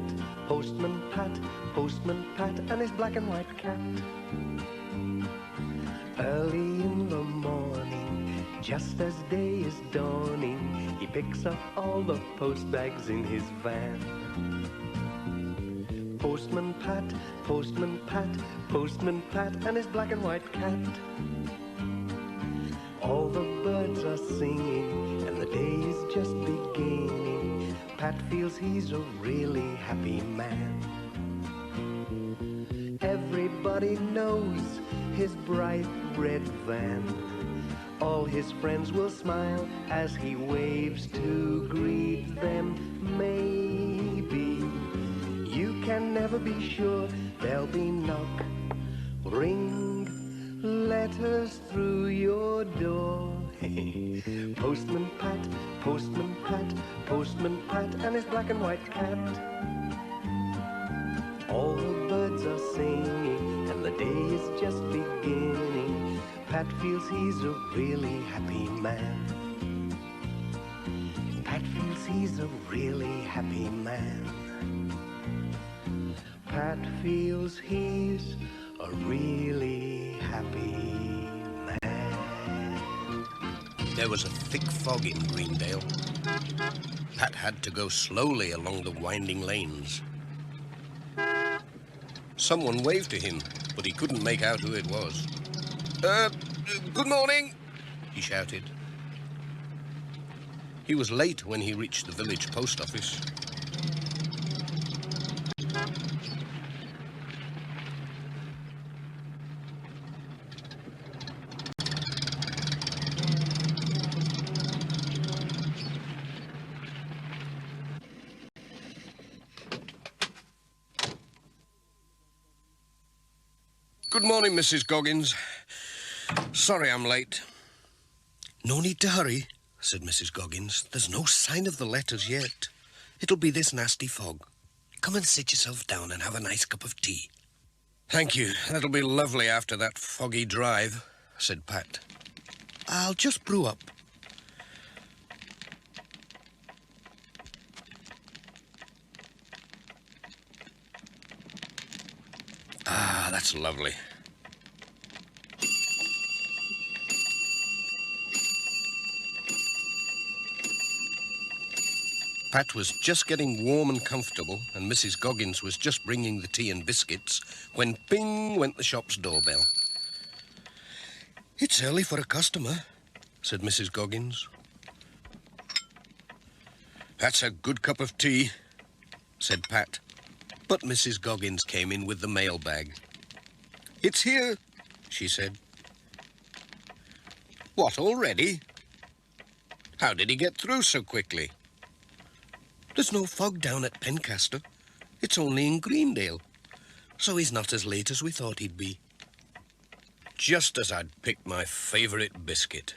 Pat, Postman Pat, Postman Pat, and his black and white cat. Early in the morning, just as day is dawning, he picks up all the post bags in his van. Postman Pat, Postman Pat, Postman Pat, and his black and white cat. All the birds are singing, and the day is just beginning. Pat feels he's a really happy man. Everybody knows his bright red van. All his friends will smile as he waves to greet them. Maybe you can never be sure. There'll be knock, ring, letters through your door. Postman Pat, Postman Pat, Postman Pat, and his black and white cat. All the birds are singing, and the day is just beginning. Pat feels he's a really happy man. Pat feels he's a really happy man. Pat feels he's a really happy man. There was a thick fog in Greendale. Pat had to go slowly along the winding lanes. Someone waved to him, but he couldn't make out who it was. Good morning, he shouted. He was late when he reached the village post office. Good morning, Mrs. Goggins. Sorry I'm late. No need to hurry, said Mrs. Goggins. There's no sign of the letters yet. It'll be this nasty fog. Come and sit yourself down and have a nice cup of tea. Thank you. That'll be lovely after that foggy drive, said Pat. I'll just brew up. Ah, that's lovely. Pat was just getting warm and comfortable, and Mrs. Goggins was just bringing the tea and biscuits when ping went the shop's doorbell. It's early for a customer, said Mrs. Goggins. That's a good cup of tea, said Pat. But Mrs. Goggins came in with the mailbag. It's here, she said. What, already? How did he get through so quickly? There's no fog down at Pencaster. It's only in Greendale. So he's not as late as we thought he'd be. Just as I'd picked my favourite biscuit.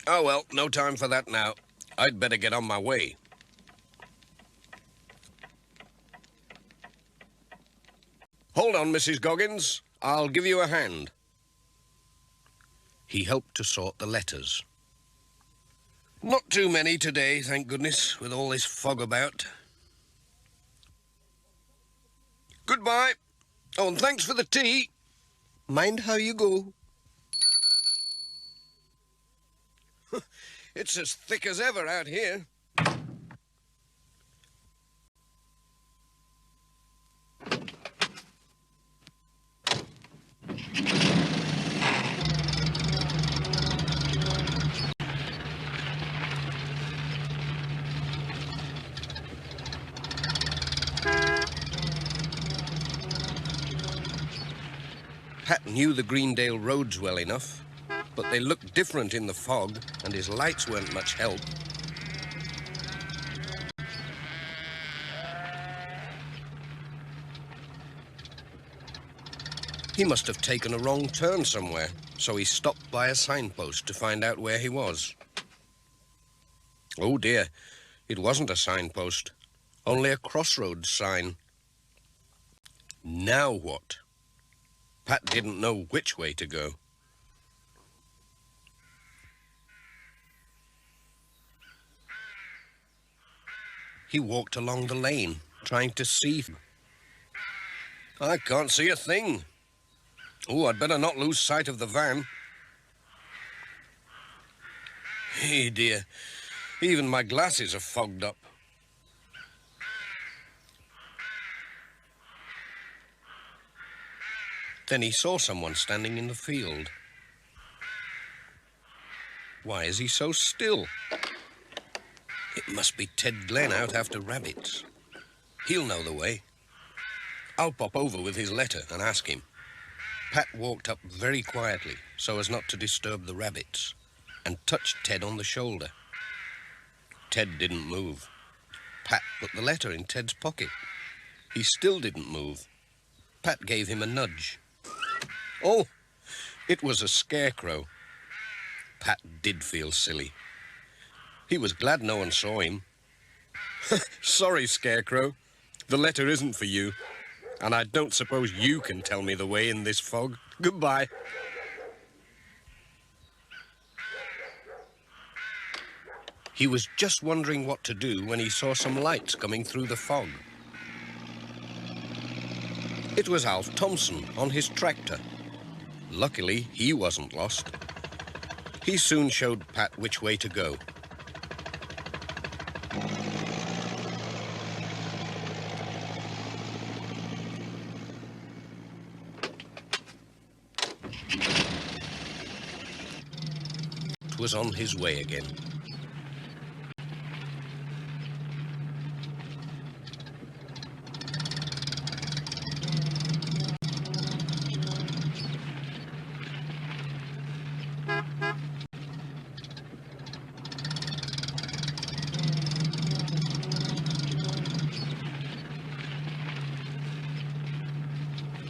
Oh, well, no time for that now. I'd better get on my way. Hold on, Mrs. Goggins. I'll give you a hand. He helped to sort the letters. Not too many today, thank goodness, with all this fog about. Goodbye. Oh, and thanks for the tea. Mind how you go. It's as thick as ever out here. Pat knew the Greendale roads well enough, but they looked different in the fog, and his lights weren't much help. He must have taken a wrong turn somewhere, so he stopped by a signpost to find out where he was. Oh dear, it wasn't a signpost, only a crossroads sign. Now what? Pat didn't know which way to go. He walked along the lane trying to see. I can't see a thing. Oh, I'd better not lose sight of the van. Hey, dear. Even my glasses are fogged up. Then he saw someone standing in the field. Why is he so still? It must be Ted Glenn out after rabbits. He'll know the way. I'll pop over with his letter and ask him. Pat walked up very quietly so as not to disturb the rabbits and touched Ted on the shoulder. Ted didn't move. Pat put the letter in Ted's pocket. He still didn't move. Pat gave him a nudge. Oh, it was a scarecrow. Pat did feel silly. He was glad no one saw him. Sorry, Scarecrow. The letter isn't for you. And I don't suppose you can tell me the way in this fog. Goodbye. He was just wondering what to do when he saw some lights coming through the fog. It was Alf Thompson on his tractor. Luckily, he wasn't lost. He soon showed Pat which way to go. It was on his way again.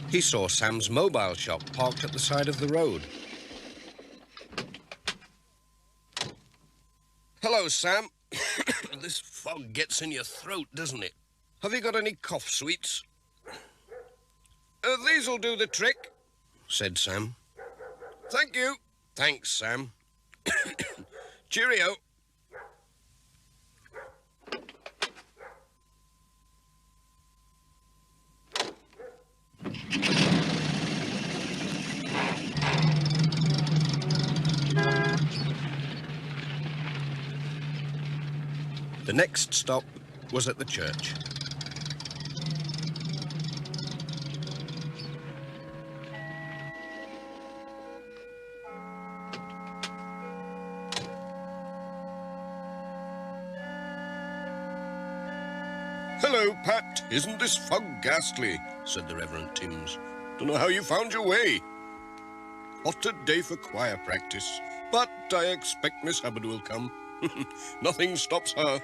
He saw Sam's mobile shop parked at the side of the road. Hello, Sam. This fog gets in your throat, doesn't it? Have you got any cough sweets? These'll do the trick, said Sam. Thank you. Thanks, Sam. Cheerio. The next stop was at the church. Hello, Pat. Isn't this fog ghastly? Said the Reverend Timms. Don't know how you found your way. What a day for choir practice. But I expect Miss Hubbard will come. Nothing stops her.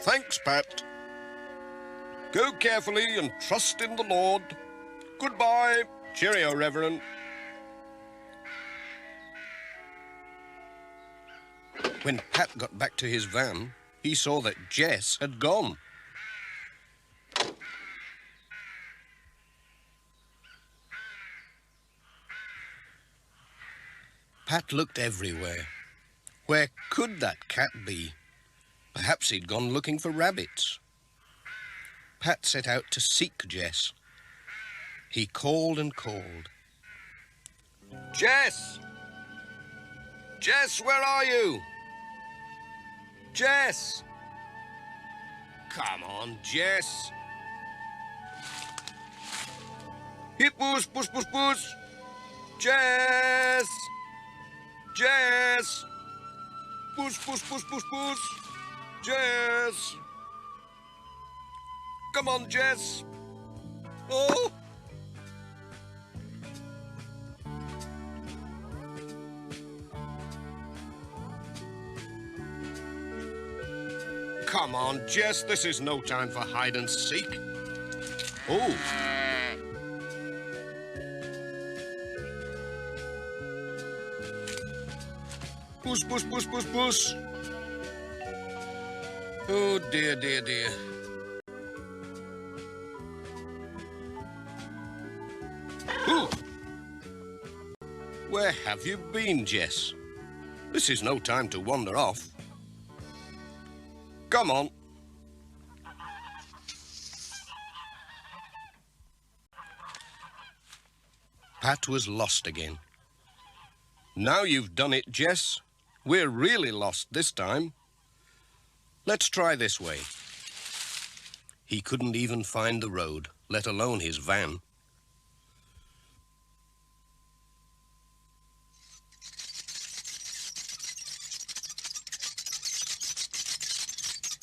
Thanks, Pat. Go carefully and trust in the Lord. Goodbye. Cheerio, Reverend. When Pat got back to his van, he saw that Jess had gone. Pat looked everywhere. Where could that cat be? Perhaps he'd gone looking for rabbits. Pat set out to seek Jess. He called and called. Jess! Jess, where are you? Jess! Come on, Jess. Hip, push, push, push, push. Jess! Jess! Push, push, push, push, push. Jess! Come on, Jess. Oh! Come on, Jess. This is no time for hide and seek. Oh. Push, push, push, push, push. Oh, dear, dear, dear. Ooh. Where have you been, Jess? This is no time to wander off. Come on. Pat was lost again. Now you've done it, Jess. We're really lost this time. Let's try this way. He couldn't even find the road, let alone his van.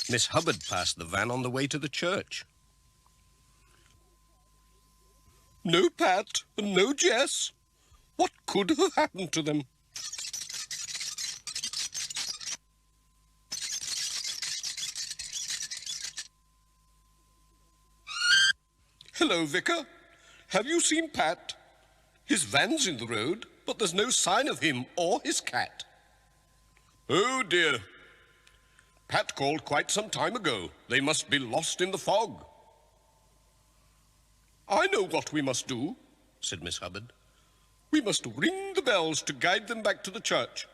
Miss Hubbard passed the van on the way to the church. No Pat and no Jess. What could have happened to them? Hello, Vicar. Have you seen Pat? His van's in the road, but there's no sign of him or his cat. Oh, dear. Pat called quite some time ago. They must be lost in the fog. I know what we must do, said Miss Hubbard. We must ring the bells to guide them back to the church.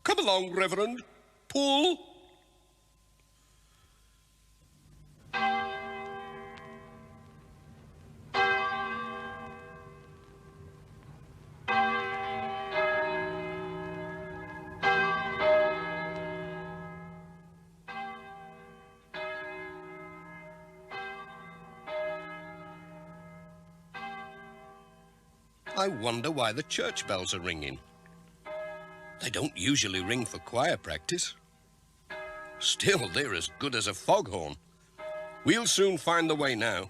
Come along, Reverend. Pull. I wonder why the church bells are ringing. They don't usually ring for choir practice. Still, they're as good as a foghorn. We'll soon find the way now.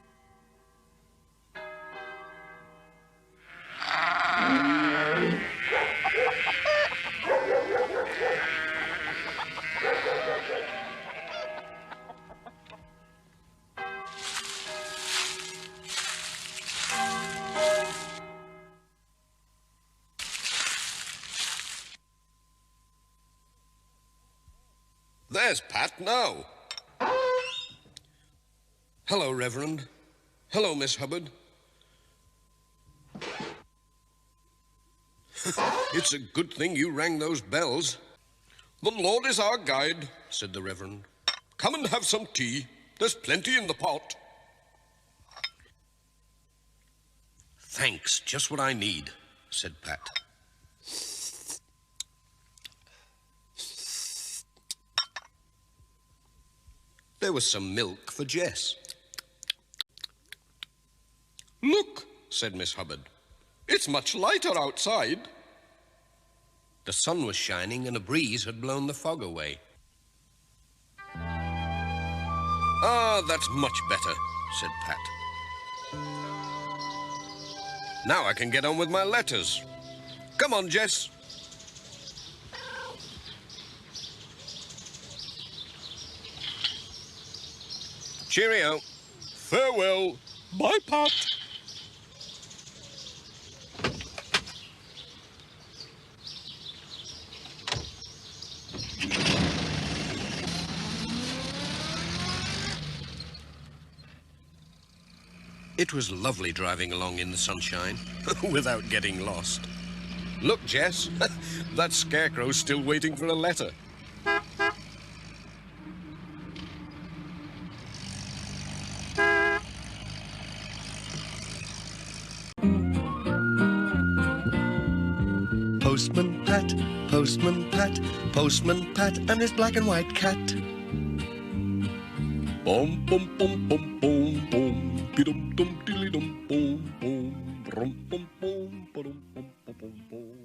There's Pat now. Hello, Reverend. Hello, Miss Hubbard. It's a good thing you rang those bells. The Lord is our guide, said the Reverend. Come and have some tea. There's plenty in the pot. Thanks, just what I need, said Pat. There was some milk for Jess. Look, said Miss Hubbard. It's much lighter outside. The sun was shining and a breeze had blown the fog away. Ah, that's much better, said Pat. Now I can get on with my letters. Come on, Jess. Cheerio. Farewell. Bye, Pat. It was lovely driving along in the sunshine without getting lost. Look, Jess, that scarecrow's still waiting for a letter. Postman Pat, Postman Pat, Postman Pat, and his black and white cat. Bum bum bum bum bum bum, bidum dum dilly dum bum bum, rum bum bum bum bum bum bum.